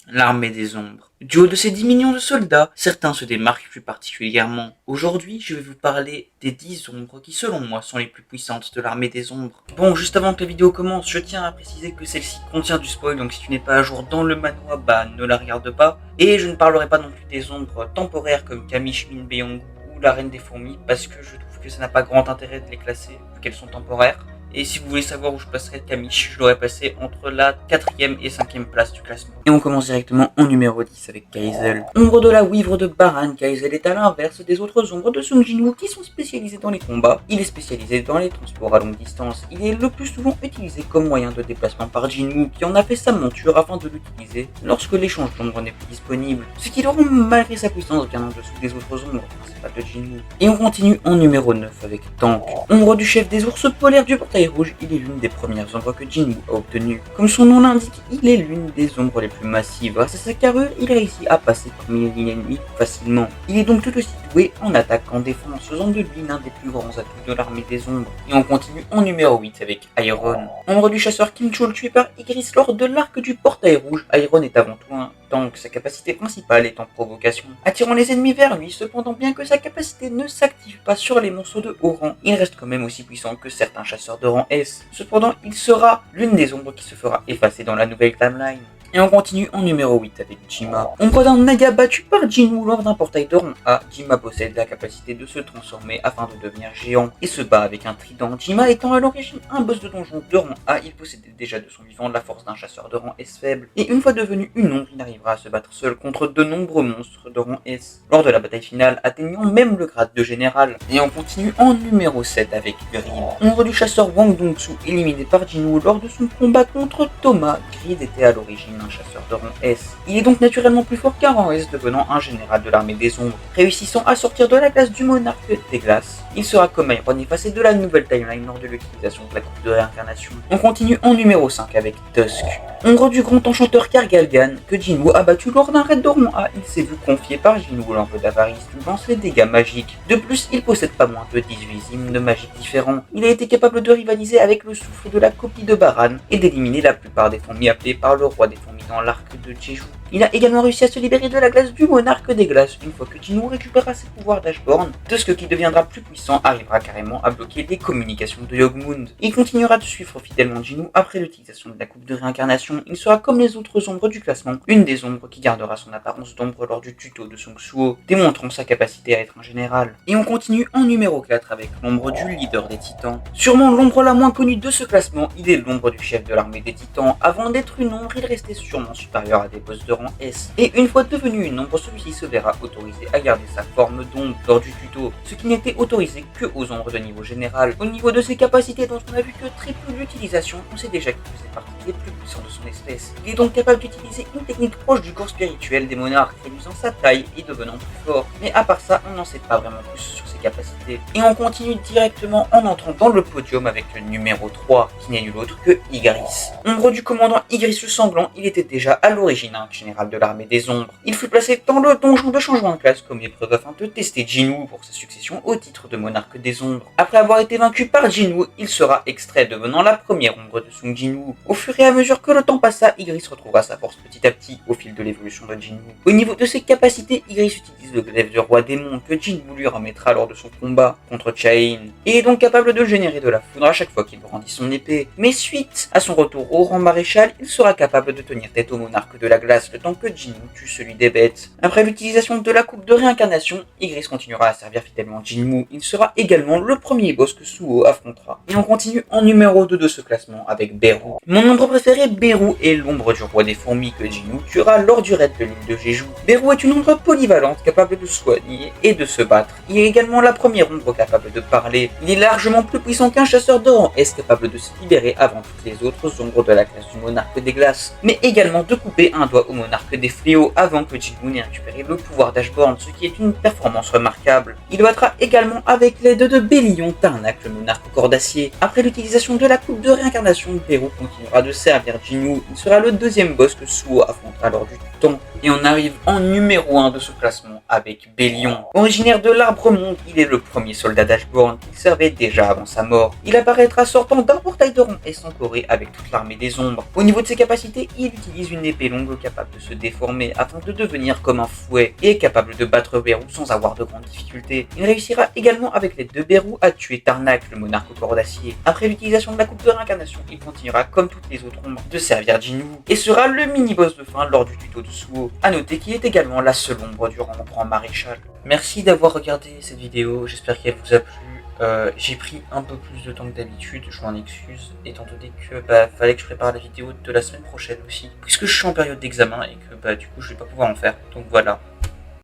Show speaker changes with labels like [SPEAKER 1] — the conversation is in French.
[SPEAKER 1] L'armée des ombres. Du haut de ces 10 millions de soldats, certains se démarquent plus particulièrement. Aujourd'hui, je vais vous parler des 10 ombres qui, selon moi, sont les plus puissantes de l'armée des ombres. Bon, juste avant que la vidéo commence, je tiens à préciser que celle-ci contient du spoil, donc si tu n'es pas à jour dans le manoir, bah ne la regarde pas. Et je ne parlerai pas non plus des ombres temporaires comme Kamish, Min Beong ou la Reine des Fourmis, parce que je trouve que ça n'a pas grand intérêt de les classer, vu qu'elles sont temporaires. Et si vous voulez savoir où je placerai Kamish, je l'aurais placé entre la 4ème et 5ème place du classement. Et on commence directement en numéro 10 avec Kaizel. Ombre de la Ouivre de Baran, Kaizel est à l'inverse des autres ombres de Sung Jin Woo qui sont spécialisées dans les combats. Il est spécialisé dans les transports à longue distance. Il est le plus souvent utilisé comme moyen de déplacement par Jin Woo qui en a fait sa monture afin de l'utiliser lorsque l'échange d'ombres n'est plus disponible. Ce qui le rend malgré sa puissance bien en dessous des autres ombres principales de Jin Woo. Et on continue en numéro 9 avec Tank. Ombre du chef des ours polaires du portail rouge, il est l'une des premières ombres que Jin Woo a obtenues. Comme son nom l'indique, il est l'une des ombres les plus massives. Grâce à sa carrure, il réussit à passer parmi les lignes ennemies facilement. Il est donc tout aussi doué en attaque qu'en défense, faisant de lui l'un des plus grands atouts de l'armée des ombres. Et on continue en numéro 8 avec Iron. Ombre du chasseur Kim Chol tué par Igris lors de l'arc du portail rouge, Iron est avant tout un tank, sa capacité principale est en provocation, attirant les ennemis vers lui. Cependant, bien que sa capacité ne s'active pas sur les monstres de haut rang, il reste quand même aussi puissant que certains chasseurs de rang S. Cependant, il sera l'une des ombres qui se fera effacer dans la nouvelle timeline. Et on continue en numéro 8 avec Jima. Ombre d'un méga battu par Jin Woo lors d'un portail de rang A, Jima possède la capacité de se transformer afin de devenir géant et se bat avec un trident. Jima étant à l'origine un boss de donjon de rang A, il possédait déjà de son vivant la force d'un chasseur de rang S faible. Et une fois devenu une ombre, il arrivera à se battre seul contre de nombreux monstres de rang S, lors de la bataille finale atteignant même le grade de général. Et on continue en numéro 7 avec Grid. Ombre du chasseur Wang Dongsu, éliminé par Jin Woo lors de son combat contre Thomas. Grid était à l'origine un chasseur de rang S. Il est donc naturellement plus fort qu'un rang S, devenant un général de l'armée des ombres. Réussissant à sortir de la classe du monarque des glaces, il sera comme Iron effacé de la nouvelle timeline lors de l'utilisation de la coupe de réincarnation. On continue en numéro 5 avec Tusk. Ombre du grand enchanteur Kargalgan, que Jin Woo a battu lors d'un raid de rang A, il s'est vu confier par Jin Woo l'envoi d'avarice, lui lance les dégâts magiques. De plus, il possède pas moins de 18 hymnes magiques différents. Il a été capable de rivaliser avec le souffle de la copie de Baran et d'éliminer la plupart des fourmis appelées par le roi des fourmis dans l'arc de Jeju. Il a également réussi à se libérer de la glace du monarque des glaces une fois que Jin Woo récupérera ses pouvoirs d'Ashborn. Tusk, qui deviendra plus puissant, arrivera carrément à bloquer les communications de Yogmund. Il continuera de suivre fidèlement Jin Woo après l'utilisation de la coupe de réincarnation. Il sera comme les autres ombres du classement, une des ombres qui gardera son apparence d'ombre lors du tuto de Sung Suo, démontrant sa capacité à être un général. Et on continue en numéro 4 avec l'ombre du leader des titans. Sûrement l'ombre la moins connue de ce classement, il est l'ombre du chef de l'armée des titans. Avant d'être une ombre, il restait sûrement supérieur à des boss de rang S. Et une fois devenu une ombre, celui-ci se verra autorisé à garder sa forme d'ombre lors du tuto, ce qui n'était autorisé que aux ombres de niveau général. Au niveau de ses capacités dont on a vu que très peu d'utilisation, on sait déjà qu'il faisait partie des plus puissants de son espèce. Il est donc capable d'utiliser une technique proche du corps spirituel des monarques, réduisant sa taille et devenant plus fort. Mais à part ça, on n'en sait pas vraiment plus sur ses capacités. Et on continue directement en entrant dans le podium avec le numéro 3, qui n'est nul autre que Igris. Ombre du commandant Igris le Sanglant, il était déjà à l'origine un général de l'armée des ombres. Il fut placé dans le donjon de changement de classe comme épreuve afin de tester Jin Woo pour sa succession au titre de monarque des ombres. Après avoir été vaincu par Jin Woo, il sera extrait, devenant la première ombre de Sung Jin Woo. Au fur et à mesure que le temps passa, Igris retrouvera sa force petit à petit au fil de l'évolution de Jin Woo. Au niveau de ses capacités, Igris utilise le glaive du roi démon que Jin Woo lui remettra lors de son combat contre Chain, et est donc capable de générer de la foudre à chaque fois qu'il brandit son épée. Mais suite à son retour au rang maréchal, il sera capable de tenir tête au monarque de la glace le temps que Jin Woo tue celui des bêtes. Après l'utilisation de la coupe de réincarnation, Igris continuera à servir fidèlement Jin Woo. Il sera également le premier boss que Suo affrontera. Et on continue en numéro 2 de ce classement avec Beru. Mon ombre préféré, Beru, est l'ombre du roi des fourmis que Jin Woo tuera lors du raid de l'île de Jeju. Beru est une ombre polyvalente capable de soigner et de se battre. Il est également la première ombre capable de parler. Il est largement plus puissant qu'un chasseur de rang S capable de se libérer avant toutes les autres ombres de la classe du monarque des glaces, mais également de couper un doigt au monarque des fléaux avant que Jin Woo n'ait récupéré le pouvoir d'Ashborn, ce qui est une performance remarquable. Il battra également avec l'aide de Bélion Tarnak, le monarque au corps d'acier. Après l'utilisation de la coupe de réincarnation, Beru continuera de servir Jin Woo. Il sera le deuxième boss que Suo affrontera lors du temps. Et on arrive en numéro 1 de ce classement avec Bélion. Originaire de l'Arbre Monde, il est le premier soldat d'Ashbourne qu'il servait déjà avant sa mort. Il apparaîtra sortant d'un portail de rond et s'encorer avec toute l'armée des ombres. Au niveau de ses capacités, il utilise une épée longue capable de se déformer afin de devenir comme un fouet et est capable de battre Beru sans avoir de grandes difficultés. Il réussira également avec l'aide de Beru à tuer Tarnak, le monarque au corps d'acier. Après l'utilisation de la coupe de réincarnation, il continuera comme toutes les autres ombres de servir Jinwoo et sera le mini-boss de fin lors du tuto de Suo. A noter qu'il est également la seule ombre du rang Grand Maréchal. Merci d'avoir regardé cette vidéo, j'espère qu'elle vous a plu. J'ai pris un peu plus de temps que d'habitude, je m'en excuse, étant donné que fallait que je prépare la vidéo de la semaine prochaine aussi, puisque je suis en période d'examen et que du coup je vais pas pouvoir en faire, donc voilà.